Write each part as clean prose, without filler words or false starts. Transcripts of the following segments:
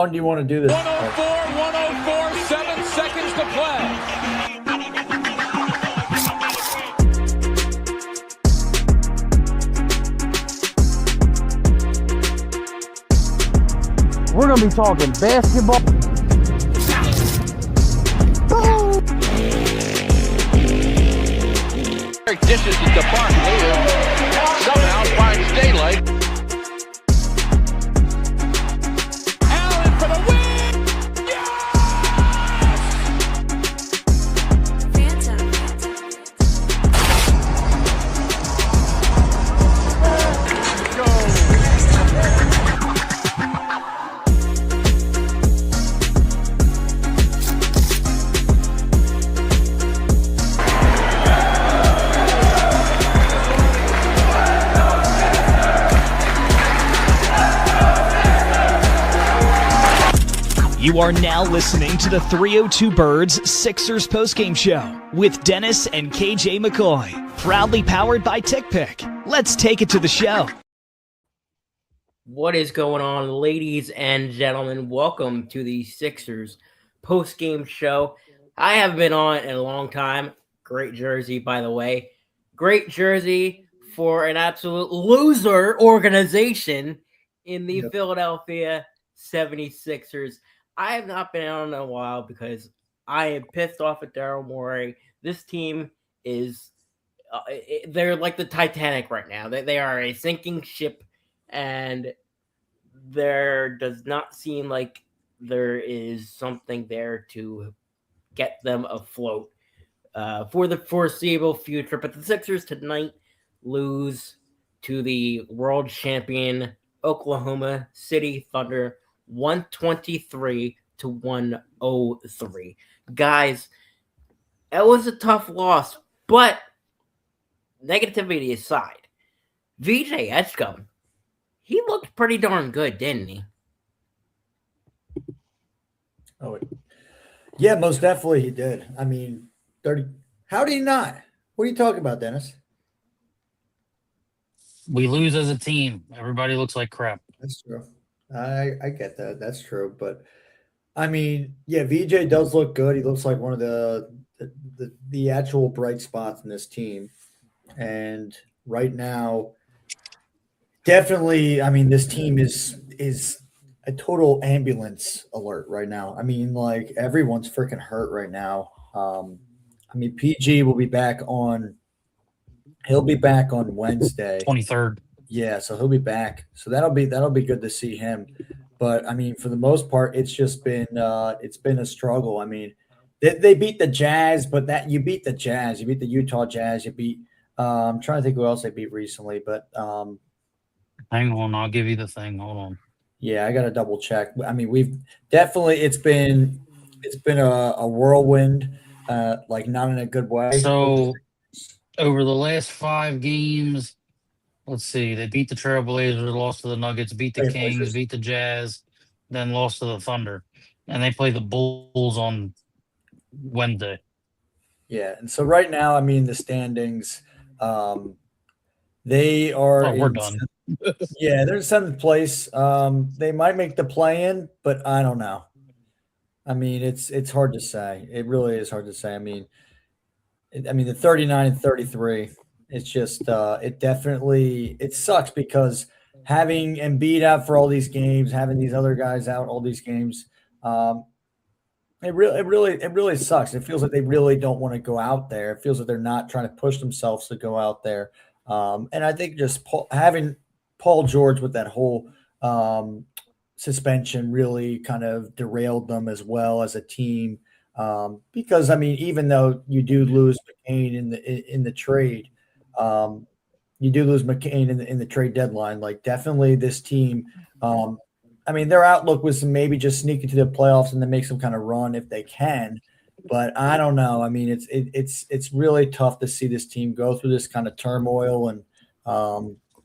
long do you want to do this? 104, 7 seconds to play. We're going to be talking basketball. Dishes it to Barkley, who somehow finds daylight. Allen for the win! Yes! You are now listening to the 302 Birds Sixers postgame show with Dennis and KJ McCoy. Proudly powered by TickPick. Let's take it to the show. What is going on, ladies and gentlemen? Welcome to the Sixers postgame show. I haven't been on in a long time. Great jersey, by the way. Great jersey for an absolute loser organization in the Philadelphia 76ers. I have not been on in a while because I am pissed off at Daryl Morey. This team is they're like the Titanic right now. They are a sinking ship, and there does not seem like there is something there to get them afloat for the foreseeable future. But the Sixers tonight lose to the world champion Oklahoma City Thunder 123-103. Guys, it was a tough loss, but negativity aside, VJ Edgecombe, he looked pretty darn good, didn't he? Oh, yeah, most definitely he did. I mean, 30. How did he not? What are you talking about, Dennis? We lose as a team. Everybody looks like crap. That's true. I get that. That's true. But I mean, yeah, VJ does look good. He looks like one of the actual bright spots in this team. And right now, definitely, I mean, this team is a total ambulance alert right now. I mean, like everyone's freaking hurt right now. I mean, PG will be back on. He'll be back on Wednesday, 23rd. Yeah, so he'll be back. So that'll be good to see him. But I mean, for the most part, it's just been a struggle. I mean, they beat the Jazz, but you beat the Jazz, you beat the Utah Jazz, you beat. I'm trying to think who else they beat recently, but hang on, I'll give you the thing. Hold on. Yeah, I got to double check. I mean, we've definitely it's been a whirlwind, like not in a good way. So over the last 5 games. Let's see. They beat the Trailblazers, lost to the Nuggets, beat the Kings, beat the Jazz, then lost to the Thunder. And they play the Bulls on Wednesday. Yeah. And so right now, I mean, the standings, they are. Oh, we're done. Yeah, they're in 7th place. They might make the play-in, but I don't know. I mean, it's hard to say. It really is hard to say. I mean, the 39 and 33. It's just it sucks because having Embiid out for all these games, having these other guys out all these games, it really sucks. It feels like they really don't want to go out there. It feels like they're not trying to push themselves to go out there. And I think just having Paul George with that whole suspension really kind of derailed them as well as a team. Because I mean, even though you do lose McCain in the trade. You do lose McCain in the trade deadline. Like definitely this team. I mean, their outlook was to maybe just sneak into the playoffs and then make some kind of run if they can. But I don't know. I mean, it's really tough to see this team go through this kind of turmoil, and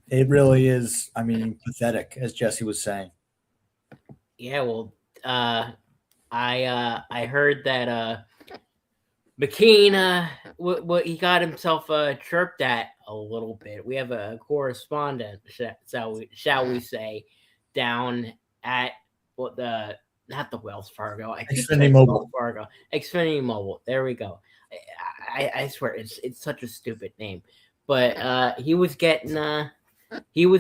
it really is. I mean, pathetic, as Jesse was saying. Yeah, well, I heard that McCain, what he got himself chirped at a little bit. We have a correspondent, shall we say, down at the not the Wells Fargo. I keep Xfinity saying Mobile. Wells Fargo. Xfinity Mobile. There we go. I swear it's such a stupid name. But he was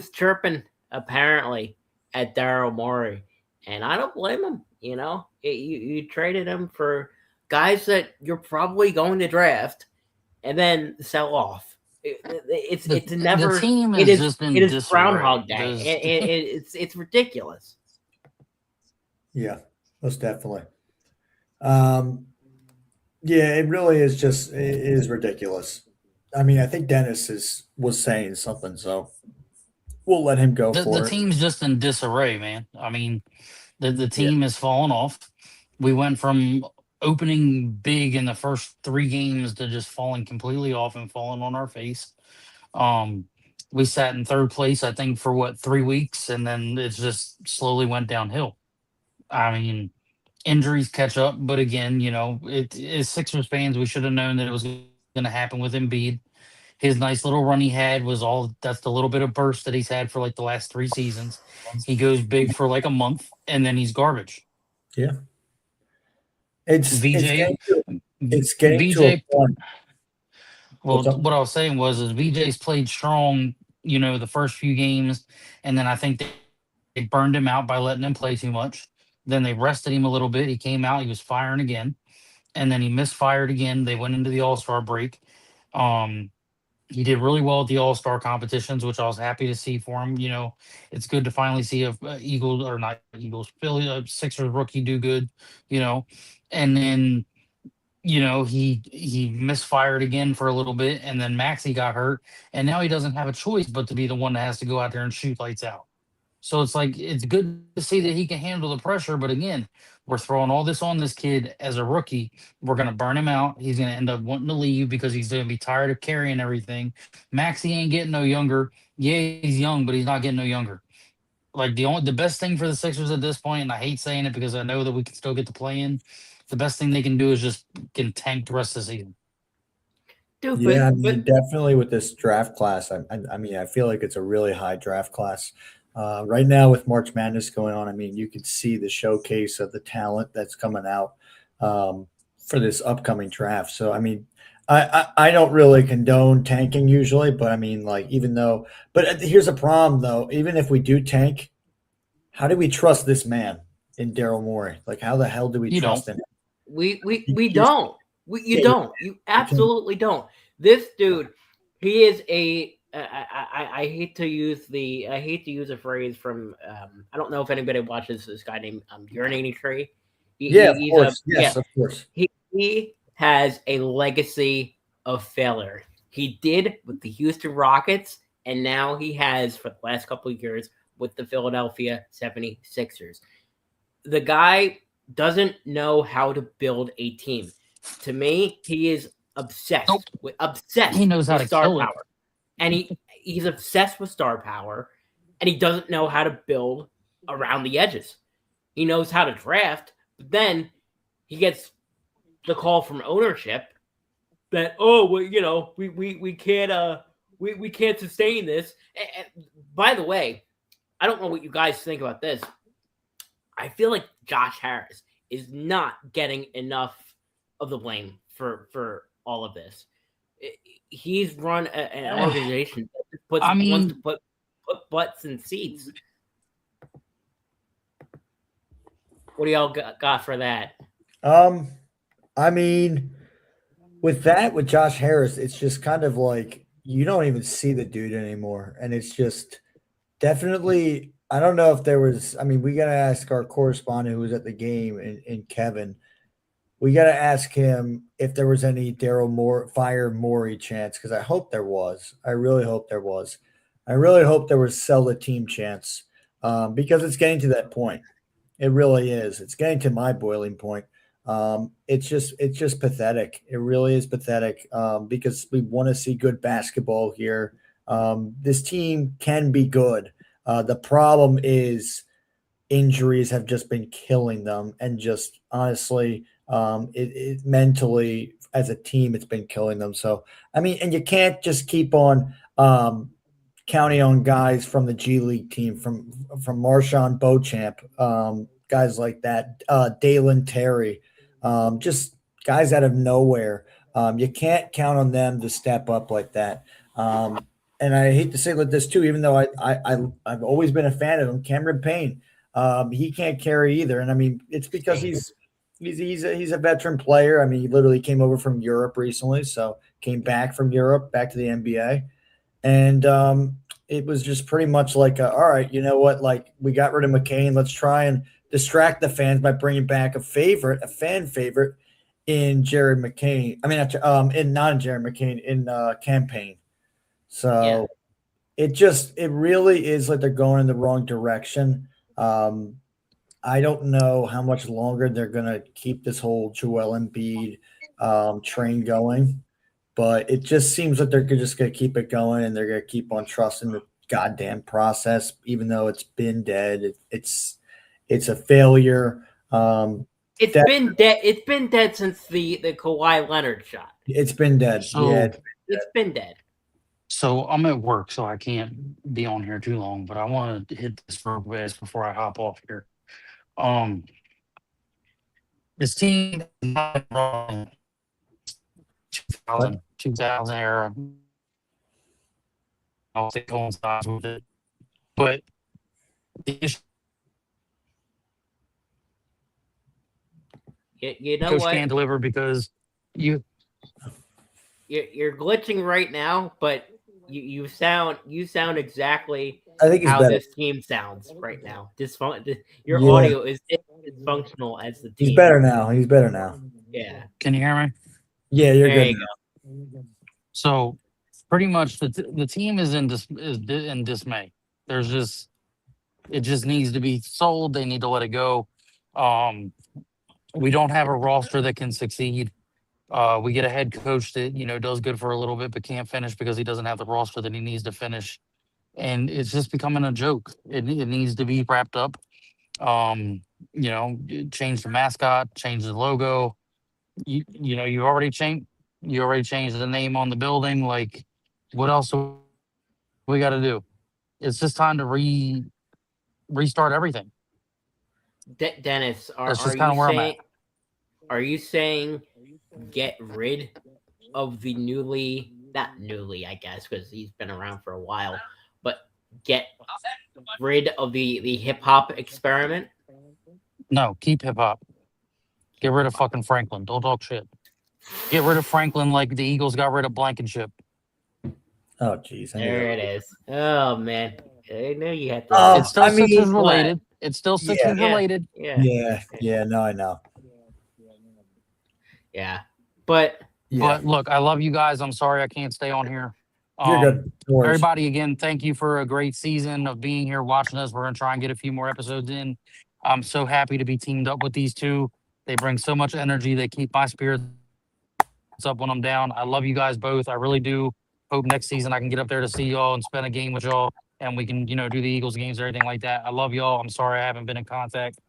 chirping apparently at Daryl Morey, and I don't blame him. You traded him for guys that you're probably going to draft and then sell off. It's never. The team has it is just been it is disarray. Groundhog Day. It's ridiculous. Yeah, most definitely. Yeah, it really is it is ridiculous. I mean, I think Dennis was saying something, so we'll let him go for The it. team's just in disarray, man. I mean, the team has fallen off. We went from opening big in the first 3 games to just falling completely off and falling on our face. We sat in 3rd place, I think, for 3 weeks, and then it just slowly went downhill. I mean, injuries catch up, but again, as Sixers fans, we should have known that it was going to happen with Embiid. His nice little run he had that's the little bit of burst that he's had for like the last 3 seasons. He goes big for like a month, and then he's garbage. Yeah. It's VJ, getting to a point. Well, what I was saying is VJ's played strong, the first few games, and then I think they burned him out by letting him play too much. Then they rested him a little bit. He came out, he was firing again, and then he misfired again. They went into the All-Star break. He did really well at the All-Star competitions, which I was happy to see for him. It's good to finally see a Sixers rookie do good, and then he misfired again for a little bit, and then Maxey got hurt, and now he doesn't have a choice but to be the one that has to go out there and shoot lights out. So it's like, it's good to see that he can handle the pressure, but again, we're throwing all this on this kid as a rookie. We're going to burn him out. He's going to end up wanting to leave because he's going to be tired of carrying everything. Maxey ain't getting no younger. Yeah, he's young, but he's not getting no younger. Like, the best thing for the Sixers at this point, and I hate saying it because I know that we can still get the play in, the best thing they can do is just can tank the rest of the season. Dude, yeah, definitely with this draft class. I mean, I feel like it's a really high draft class. Right now with March Madness going on, I mean, you could see the showcase of the talent that's coming out for this upcoming draft. So, I mean, I don't really condone tanking usually, but I mean, like, but here's a problem though. Even if we do tank, how do we trust this man in Daryl Morey? Like, how the hell do we trust him? We don't. You don't. You absolutely don't. This dude, he is I hate to use a phrase from I don't know if anybody watches this guy named Urinating Tree. Of course. He has a legacy of failure. He did with the Houston Rockets, and now he has for the last couple of years with the Philadelphia 76ers. The guy doesn't know how to build a team. To me, he is obsessed with He knows how to star kill it. power. And he's obsessed with star power, and he doesn't know how to build around the edges. He knows how to draft, but then he gets the call from ownership that, we can't sustain this. And by the way, I don't know what you guys think about this. I feel like Josh Harris is not getting enough of the blame for all of this. He's run an organization that wants to put butts in seats. What do y'all got for that? I mean, with Josh Harris, it's just kind of like you don't even see the dude anymore, and it's just definitely. I don't know if there was. I mean, we got to ask our correspondent who was at the game, and Kevin. We got to ask him if there was any fire Morey chance, because I hope there was. I really hope there was. I really hope there was sell the team chance, because it's getting to that point. It really is. It's getting to my boiling point. It's just pathetic. It really is pathetic, because we want to see good basketball here. This team can be good. The problem is injuries have just been killing them, and just honestly, it mentally as a team, it's been killing them. So, I mean, and you can't just keep on counting on guys from the G League team, from Marshawn Beauchamp. guys like that, Dalen Terry, just guys out of nowhere. You can't count on them to step up like that. And I hate to say like this too, even though I've always been a fan of him, Cameron Payne, he can't carry either. And I mean, it's because he's a veteran player. I mean, he literally came over from Europe recently, so came back from Europe, back to the NBA. And it was just pretty much like, all right, you know what? Like, we got rid of McCain. Let's try and distract the fans by bringing back a fan favorite in Jared McCain. I mean, in not Jared McCain, in campaign. So it really is like they're going in the wrong direction. I don't know how much longer they're going to keep this whole Joel Embiid train going. But it just seems like they're just going to keep it going, and they're going to keep on trusting the goddamn process, even though it's been dead. It's a failure. It's been dead. It's been dead since the Kawhi Leonard shot. It's been dead. So, it's been dead. So I'm at work, so I can't be on here too long. But I want to hit this real fast before I hop off here. This team is not wrong. 2000 era. I'll say coincides with it. But the issue You know coach what? can't deliver because you're glitching right now, but you sound exactly I think how better. this team sounds right now. Your audio is dysfunctional as the team. He's better now. Yeah. Can you hear me? Yeah, you're There good. you go. So pretty much the team is in dismay. It just needs to be sold. They need to let it go. We don't have a roster that can succeed. We get a head coach that does good for a little bit but can't finish because he doesn't have the roster that he needs to finish, and it's just becoming a joke. It needs to be wrapped up. Change the mascot, change the logo. You already changed the name on the building. Like, what else do we got to do? It's just time to restart everything. Dennis, That's just kind of where I'm at. Are you saying get rid of the not newly, I guess, because he's been around for a while, but get rid of the hip hop experiment? No, keep hip hop. Get rid of fucking Franklin. Don't talk shit. Get rid of Franklin like the Eagles got rid of Blankenship. Oh, jeez. There it is. Oh, man. I knew you had to. It's still Sixers related. It's still Sixers Yeah. related. Yeah. No, I know. Yeah. But look, I love you guys. I'm sorry I can't stay on here. You're good. No worries. Everybody, again, thank you for a great season of being here watching us. We're going to try and get a few more episodes in. I'm so happy to be teamed up with these two. They bring so much energy. They keep my spirits up when I'm down. I love you guys both. I really do. Hope next season I can get up there to see y'all and spend a game with y'all, and we can, do the Eagles games or anything like that. I love y'all. I'm sorry I haven't been in contact.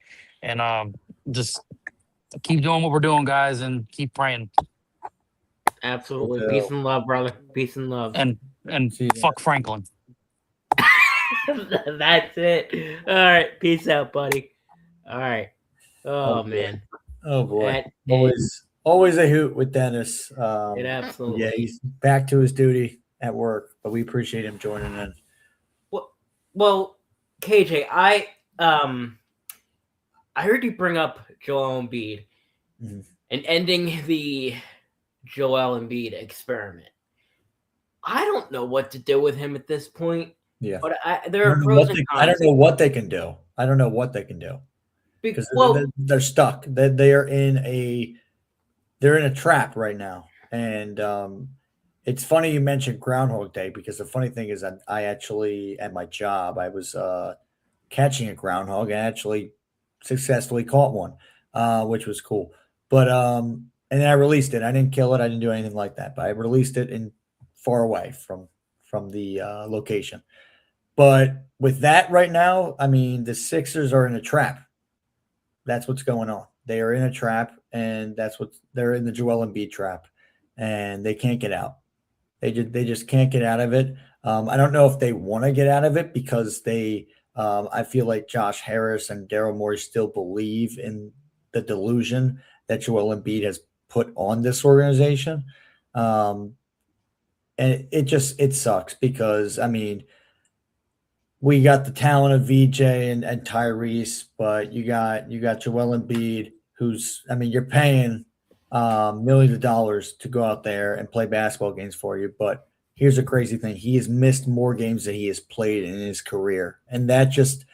And just keep doing what we're doing, guys, and keep praying. absolutely. Peace and love, brother. Peace and love. And fuck Franklin. That's it. All right. Peace out, buddy. All right. Oh, man. Oh boy. Always a hoot with Dennis. It absolutely. Yeah, he's back to his duty at work, but we appreciate him joining in. Well, KJ, I heard you bring up Joel Embiid and ending the Joel Embiid experiment. I don't know what to do with him at this point. Yeah, but there are pros and cons. I don't know what they can do. Because they're stuck. They're in a trap right now. And it's funny you mentioned Groundhog Day, because the funny thing is that I actually, at my job, I was catching a groundhog and actually successfully caught one, which was cool. But and then I released it. I didn't kill it. I didn't do anything like that. But I released it in far away from the location. But with that right now, I mean, the Sixers are in a trap. That's what's going on. They are in a trap, and they're in the Joel Embiid trap, and they can't get out. They just can't get out of it. I don't know if they want to get out of it because they I feel like Josh Harris and Daryl Morey still believe in the delusion that Joel Embiid has put on this organization. And it sucks because, I mean, we got the talent of VJ and Tyrese, but you got Joel Embiid, who's, I mean, you're paying millions of dollars to go out there and play basketball games for you. But here's a crazy thing: he has missed more games than he has played in his career, and that just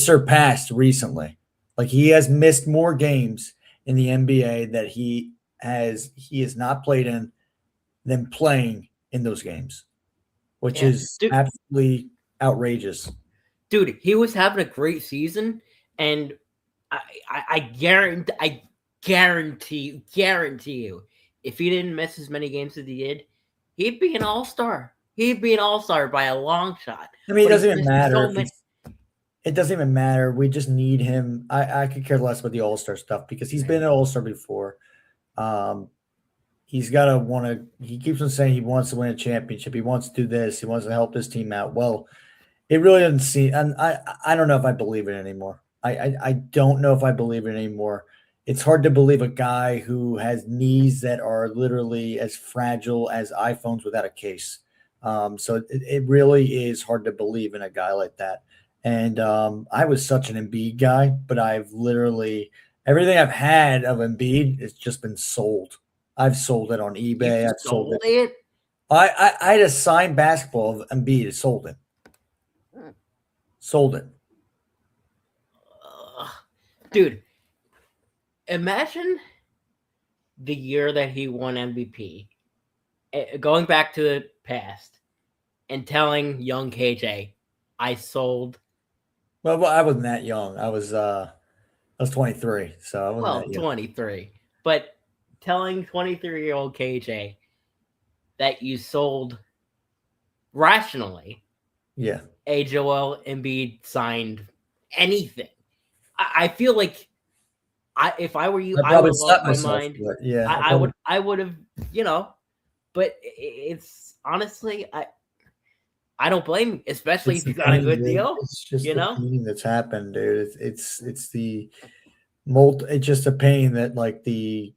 surpassed recently. Like, he has missed more games in the NBA that he has not played in than playing in those games, which is absolutely outrageous. Dude, he was having a great season, and I guarantee you, if he didn't miss as many games as he did, he'd be an all-star. He'd be an all-star by a long shot. I mean, it doesn't even matter. It doesn't even matter. We just need him. I could care less about the all-star stuff because he's been an all-star before. He's got to want to – he keeps on saying he wants to win a championship. He wants to do this. He wants to help his team out. Well, it really doesn't seem – and I don't know if I believe it anymore. I don't know if I believe it anymore. It's hard to believe a guy who has knees that are literally as fragile as iPhones without a case. So it really is hard to believe in a guy like that. And I was such an Embiid guy, but I've literally – everything I've had of Embiid has just been sold. I've sold it on eBay. I've sold it. I had a signed basketball of Embiid. Sold it. Sold it. Dude, imagine the year that he won MVP, going back to the past and telling young KJ, I sold. Well, I wasn't that young. I was 23, so I wasn't that young. 23. But telling 23-year-old KJ that you sold rationally, a Joel Embiid signed anything. I feel like if I were you, I would have lost my mind. I would have, but it's honestly, I don't blame him, especially if you got a good deal. It's just the pain that's happened, dude. It's the mold. It's just a pain that, like, the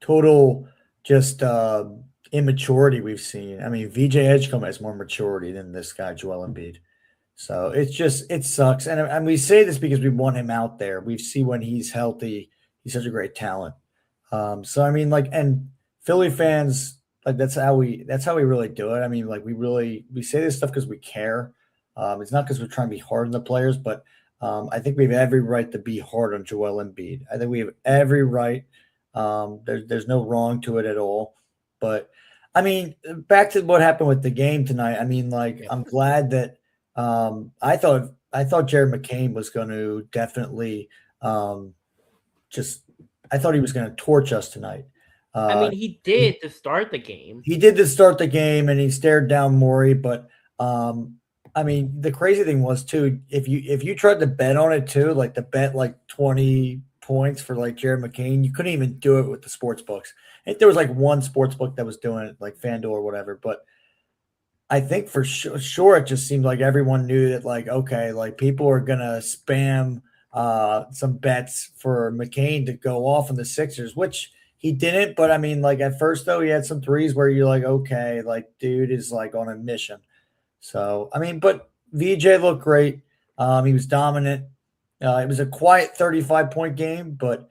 total just immaturity we've seen. I mean, VJ Edgecombe has more maturity than this guy, Joel Embiid. So it sucks. And we say this because we want him out there. We see when he's healthy, he's such a great talent. So I mean, like, and Philly fans, like, that's how we really do it. I mean, like, we say this stuff because we care. It's not because we're trying to be hard on the players, but I think we have every right to be hard on Joel Embiid. I think we have every right. There's no wrong to it at all. But I mean, back to what happened with the game tonight. I mean, like, I'm glad that I thought Jared McCain was going to definitely I thought he was going to torch us tonight. I mean, he did to start the game. He did to start the game, and he stared down Morey. But I mean, the crazy thing was too, if you tried to bet on it too, like to bet like 20 points for like Jared McCain, you couldn't even do it with the sports books. I think there was like one sports book that was doing it, like FanDuel or whatever. But I think for sure it just seemed like everyone knew that, like, okay, like, people are gonna spam some bets for McCain to go off on the Sixers, which he didn't. But I mean, like, at first though, he had some threes where you're like, okay, like, dude is like on a mission. So I mean, but VJ looked great. He was dominant. It was a quiet 35-point game, but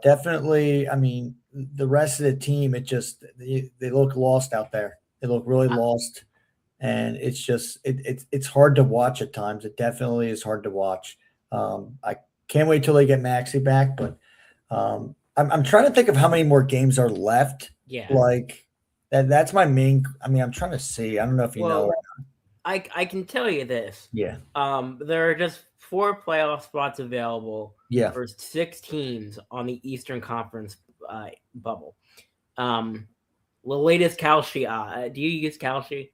definitely, I mean, the rest of the team, they look lost out there. They look really lost. And it's just it's hard to watch at times. It definitely is hard to watch. I can't wait till they get Maxey back, but I'm trying to think of how many more games are left. Yeah, like that's my main. I mean, I'm trying to see. I don't know if you know. I can tell you this. Yeah. There are just 4 playoff spots available. Yeah. For 6 teams on the Eastern Conference bubble. The latest Kalshi. Do you use Kalshi?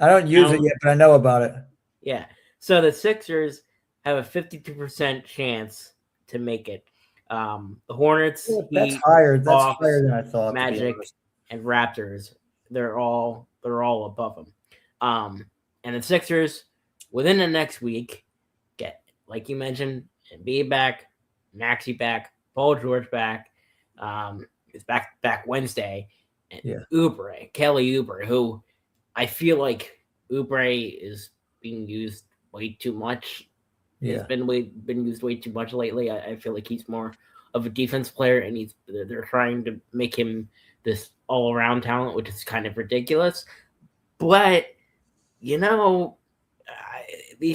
I don't use it yet, but I know about it. Yeah. So the Sixers have a 52% chance to make it. The Hornets, that's higher. That's higher than I thought. Magic and Raptors, they're all above them. And the Sixers, within the next week, like you mentioned, Embiid back, Maxey back, Paul George back. It's back Wednesday, and Kelly Oubre, who I feel like Oubre is being used way too much. Yeah. He's been used way too much lately. I feel like he's more of a defense player, and they're trying to make him this all around talent, which is kind of ridiculous. But these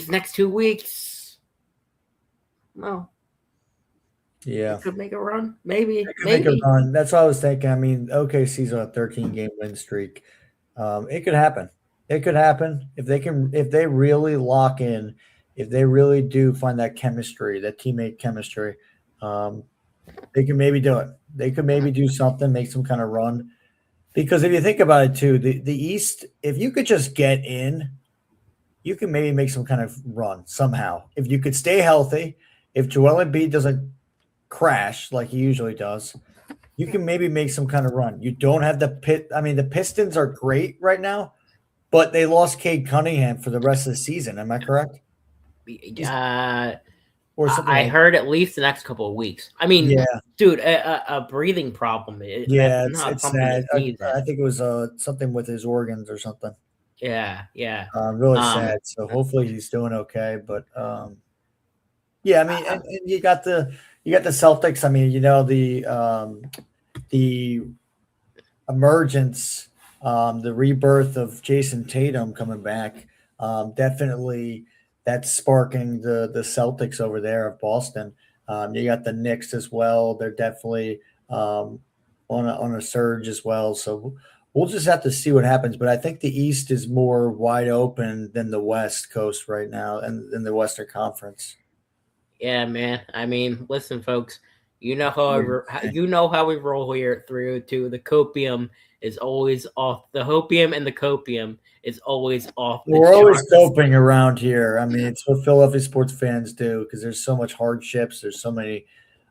next 2 weeks, well, yeah, could make a run, maybe. Make a run. That's what I was thinking. I mean, OKC's on a 13-game win streak. It could happen. It could happen if they really lock in, if they really do find that chemistry, that teammate chemistry. They can maybe do it. They could maybe do something, make some kind of run. Because if you think about it too, the East, if you could just get in, you can maybe make some kind of run somehow. If you could stay healthy, if Joel Embiid doesn't crash like he usually does, you can maybe make some kind of run. You don't have the Pistons are great right now, but they lost Cade Cunningham for the rest of the season. Am I correct? Or something I heard at least the next couple of weeks. I mean, dude, a breathing problem. It's sad. I think it was something with his organs or something. Yeah. Really sad. So hopefully he's doing okay. But and you got the Celtics. I mean, the emergence, the rebirth of Jason Tatum coming back. Definitely that's sparking the Celtics over there of Boston. You got the Knicks as well. They're definitely on a surge as well. So we'll just have to see what happens. But I think the East is more wide open than the West Coast right now and in the Western Conference. Yeah, man. I mean, listen, folks, you know how we roll here at 302. The copium is always off. The hopium and the copium is always off. We're always coping around here. I mean, it's what Philadelphia sports fans do because there's so much hardships. There's so many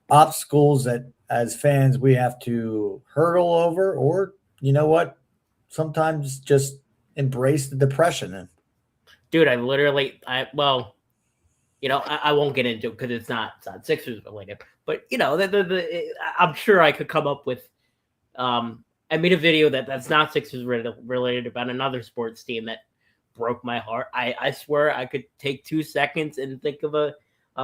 obstacles that as fans we have to hurdle over, or you know what? Sometimes just embrace the depression. Dude, I won't get into it because it's not Sixers related. But I'm sure I could come up with. I made a video that's not Sixers related about another sports team that broke my heart. I swear I could take 2 seconds and think of a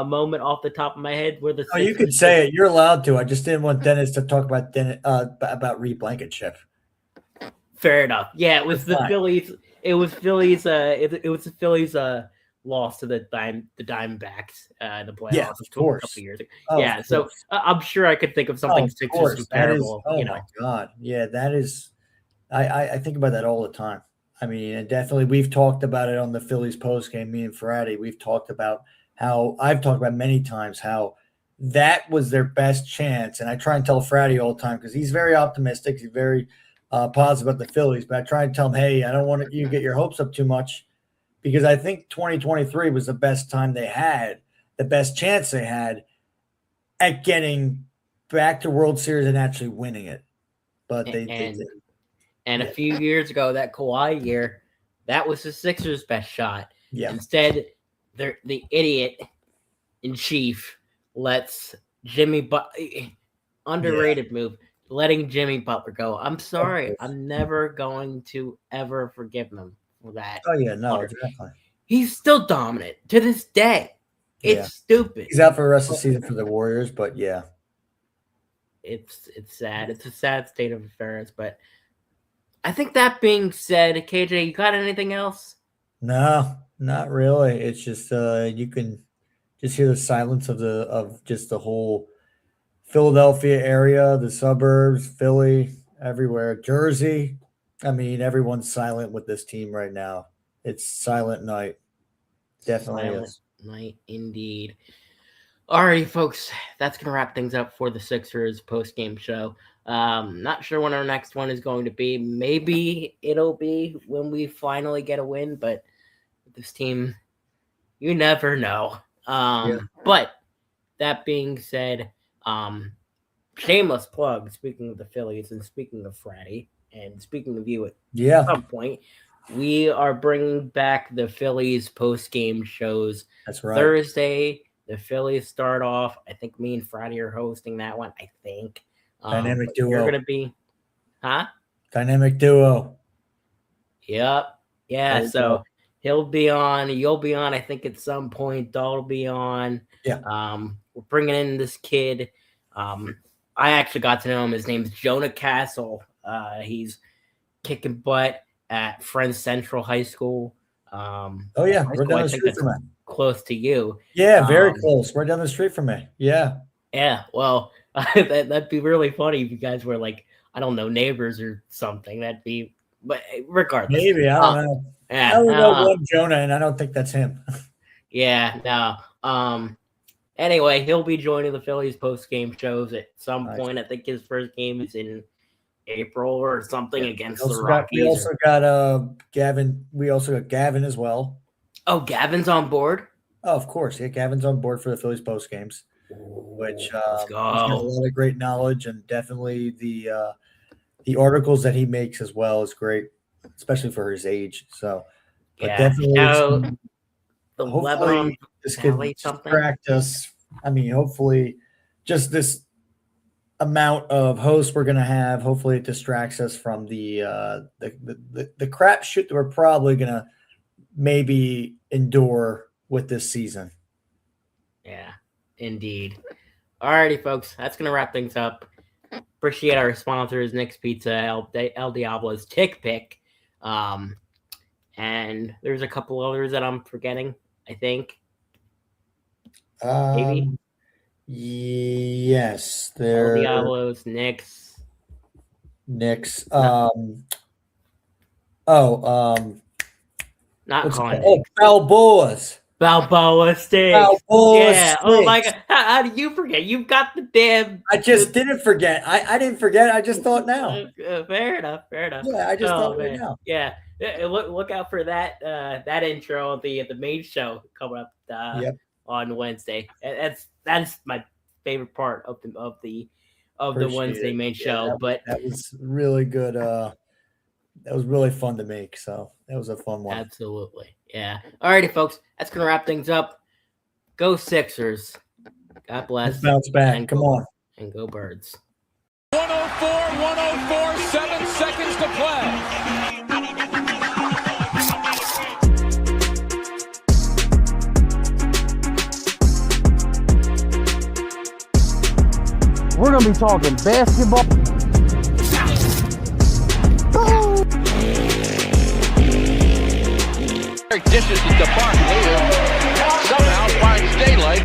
moment off the top of my head where the. Oh, you could say it. You're allowed to. I just didn't want Dennis to talk about Reed Blankenship. Fair enough. Yeah, it was the Phillies. It was Phillies. It was the Phillies. Lost to the Diamondbacks in the playoffs of course. A couple years ago. Oh, so I'm sure I could think of something Sixers comparable. My God. Yeah, that is I think about that all the time. I mean, and definitely we've talked about it on the Phillies postgame, me and Ferrati. We've talked about how I've talked about many times how that was their best chance. And I try and tell Ferrati all the time because he's very optimistic. He's very positive about the Phillies. But I try and tell him, hey, I don't want you to get your hopes up too much. Because I think 2023 was the best time they had, the best chance they had at getting back to World Series and actually winning it. But they didn't. And a few years ago, that Kawhi year, that was the Sixers' best shot. Yeah. Instead, the idiot in chief lets Jimmy Butler, underrated move, letting Jimmy Butler go. I'm sorry. I'm never going to ever forgive him. That. Oh yeah, no, exactly. He's still dominant to this day. It's stupid. He's out for the rest of the season for the Warriors, but yeah, it's sad. It's a sad state of affairs. But I think that being said, KJ, you got anything else? No, not really. It's just you can just hear the silence of just the whole Philadelphia area, the suburbs, Philly, everywhere, Jersey. I mean, everyone's silent with this team right now. It's silent night. Definitely silent is. Night indeed. All right, folks, that's going to wrap things up for the Sixers post-game show. Not sure when our next one is going to be. Maybe it'll be when we finally get a win, but this team, you never know. But that being said, shameless plug, speaking of the Phillies and speaking of Fratty, and speaking of you at some point, we are bringing back the Phillies post-game shows. That's right. Thursday, the Phillies start off. I think me and Friday are hosting that one, I think. Dynamic duo. You're going to be, huh? Dynamic duo. Yep. Yeah, so he'll be on. You'll be on, I think, at some point. Doll will be on. Yeah. We're bringing in this kid. I actually got to know him. His name's Jonah Castle. He's kicking butt at Friends Central High School. Oh yeah, we're down the street from me. Close to you. Yeah, very close. Right down the street from me. Yeah. Yeah. Well, that'd be really funny if you guys were like, I don't know, neighbors or something. That'd be, but regardless. Maybe, I don't know. Yeah, I only know one Jonah, and I don't think that's him. Yeah, no. Anyway, he'll be joining the Phillies post-game shows at some point. I think his first game is in April or something against the Rockies. We also got Gavin. We also got Gavin as well. Oh, Gavin's on board? Oh, of course. Yeah, Gavin's on board for the Phillies post games, which he's got a lot of great knowledge, and definitely the articles that he makes as well is great, especially for his age. So, but definitely, hopefully this could practice. I mean, hopefully, just this amount of hosts we're going to have, hopefully it distracts us from the crap shit that we're probably going to maybe endure with this season. Yeah, indeed. Alrighty, folks, that's going to wrap things up. Appreciate our sponsors, Nick's Pizza, El Diablo's TickPick, and there's a couple others that I'm forgetting, I think. Maybe? Yes, there. Diablos, Knicks. Not Balboa's. Balboa Steaks. Yeah. Oh my God. How do you forget? You've got the damn. I just didn't forget. I didn't forget. I just thought now. Fair enough. Yeah, I just thought right now. Yeah. Look out for that that intro at the main show coming up on Wednesday. That's my favorite part of the Wednesday main show. But that was really good. That was really fun to make. So that was a fun one. Absolutely. Yeah. Alrighty, folks. That's gonna wrap things up. Go Sixers. God bless. Let's bounce back. Come on. And go Birds. 104, 7 seconds to play. We're going to be talking basketball. Dishes it to Barkley, who somehow finds daylight.